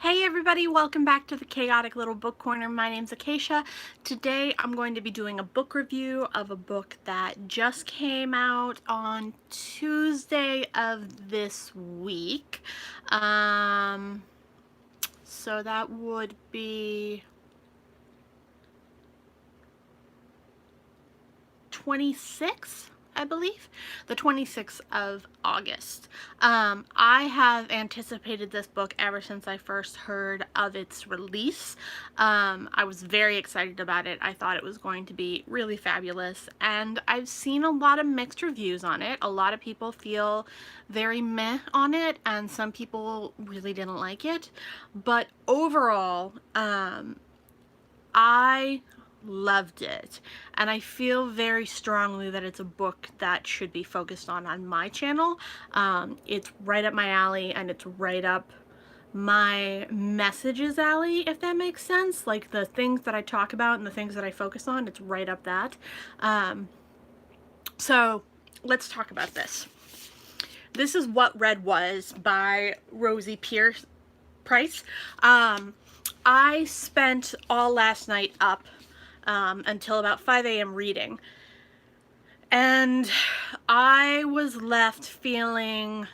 Hey everybody, welcome back to the Chaotic Little Book Corner. My name's Acacia. Today I'm going to be doing a book review of a book that just came out on Tuesday of this week. So that would be 26th, I believe, the 26th of August. I have anticipated this book ever since I first heard of its release. I was very excited about it. I thought it was going to be really fabulous, and I've seen a lot of mixed reviews on it. A lot of people feel very meh on it, and some people really didn't like it. But overall, I loved it, and I feel very strongly that it's a book that should be focused on my channel. It's right up my alley, and it's right up my messages alley, if that makes sense. Like, the things that I talk about and the things that I focus on, it's right up that. So let's talk about this. This is What Red Was by Rosie Price. I spent all last night up until about 5 a.m. reading, and I was left feeling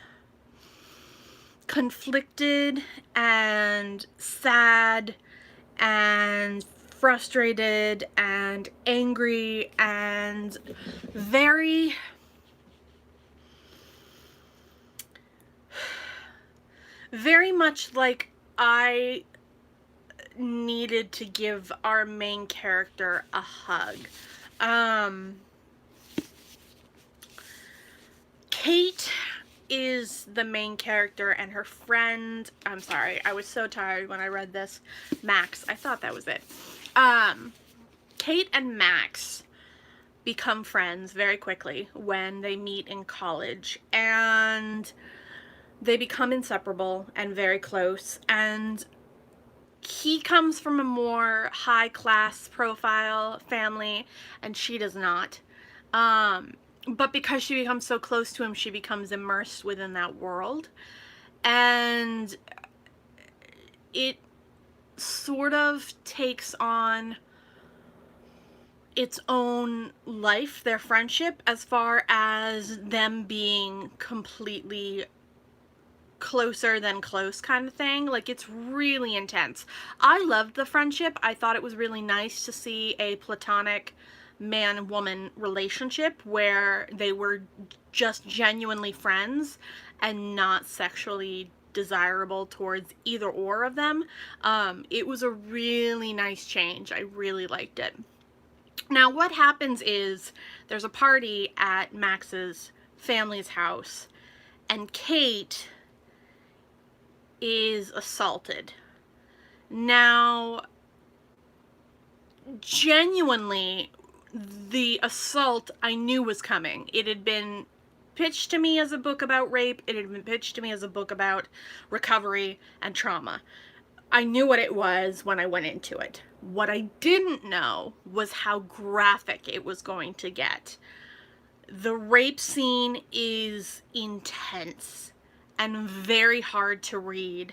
conflicted and sad and frustrated and angry and very much like I needed to give our main character a hug. Kate is the main character, and her friend, I'm sorry, I was so tired when I read this, Max, I thought that was it. Kate and Max become friends very quickly when they meet in college, and they become inseparable and very close, and he comes from a more high-class profile family, and she does not. But because she becomes so close to him, she becomes immersed within that world. And it sort of takes on its own life, their friendship, as far as them being completely closer than close kind of thing. Like, it's really intense. I loved the friendship. I thought it was really nice to see a platonic man-woman relationship where they were just genuinely friends and not sexually desirable towards either or of them. It was a really nice change. I really liked it. Now, what happens is there's a party at Max's family's house, and Kate is assaulted. Now, genuinely, the assault I knew was coming. It had been pitched to me as a book about rape. It had been pitched to me as a book about recovery and trauma. I knew what it was when I went into it. What I didn't know was how graphic it was going to get. The rape scene is intense and very hard to read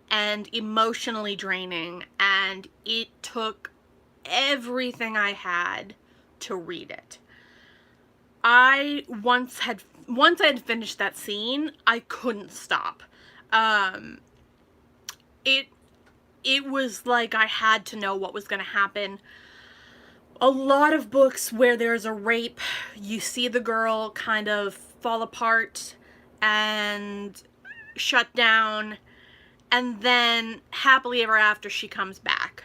and emotionally draining, and it took everything I had to read it. Once I had finished that scene, I couldn't stop. It was like I had to know what was going to happen. A lot of books where there's a rape, you see the girl kind of fall apart and shut down, and then happily ever after she comes back.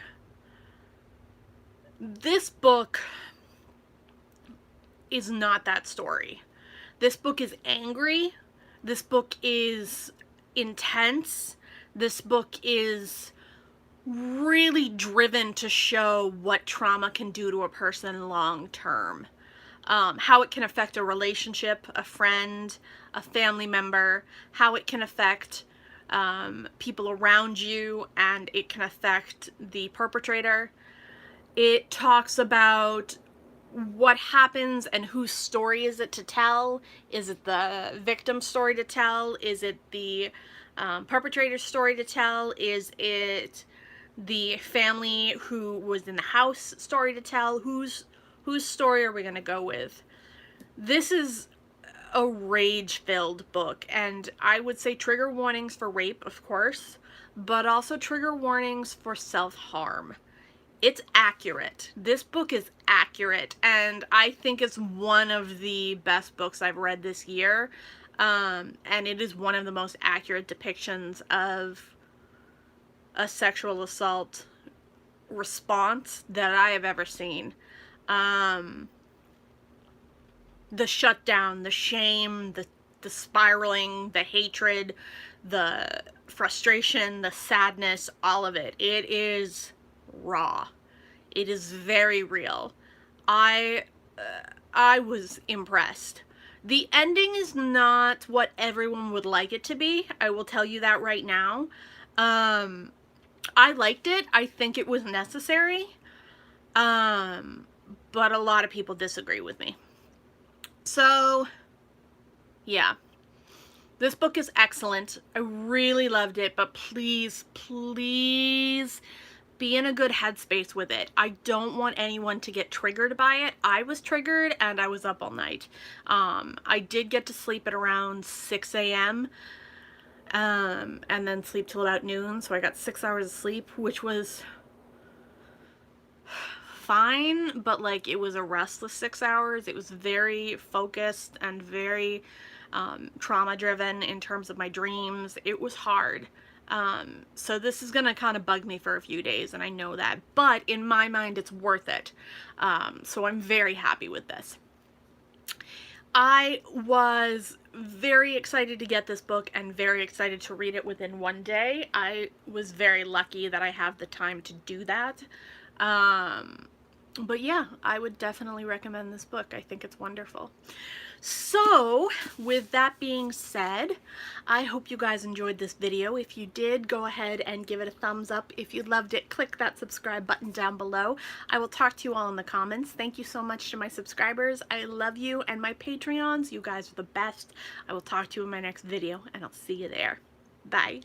This book is not that story. This book is angry. This book is intense. This book is really driven to show what trauma can do to a person long term. How it can affect a relationship, a friend, a family member, how it can affect people around you, and it can affect the perpetrator. It talks about what happens and whose story is it to tell. Is it the victim's story to tell? Is it the Perpetrator's story to tell? Is it the family who was in the house story to tell? Whose story are we going to go with? This is a rage-filled book, and I would say trigger warnings for rape, of course, but also trigger warnings for self-harm. It's accurate. This book is accurate, and I think it's one of the best books I've read this year. And it is one of the most accurate depictions of a sexual assault response that I have ever seen. The shutdown, the shame, the spiraling, the hatred, the frustration, the sadness, all of it. It is raw. It is very real. I was impressed. The ending is not what everyone would like it to be. I will tell you that right now. I liked it. I think it was necessary. But a lot of people disagree with me. So, yeah. This book is excellent. I really loved it, but please, please be in a good headspace with it. I don't want anyone to get triggered by it. I was triggered and I was up all night. I did get to sleep at around 6 a.m. And then sleep till about noon, so I got 6 hours of sleep, which was fine, but like it was a restless 6 hours. It was very focused and very trauma driven in terms of my dreams. It was hard. So this is gonna kind of bug me for a few days, and I know that, but in my mind it's worth it. So I'm very happy with this. I was very excited to get this book and very excited to read it within one day. I was very lucky that I have the time to do that. But yeah, I would definitely recommend this book. I think it's wonderful. So, with that being said, I hope you guys enjoyed this video. If you did, go ahead and give it a thumbs up. If you loved it, click that subscribe button down below. I will talk to you all in the comments. Thank you so much to my subscribers. I love you, and my Patreons. You guys are the best. I will talk to you in my next video, and I'll see you there. Bye.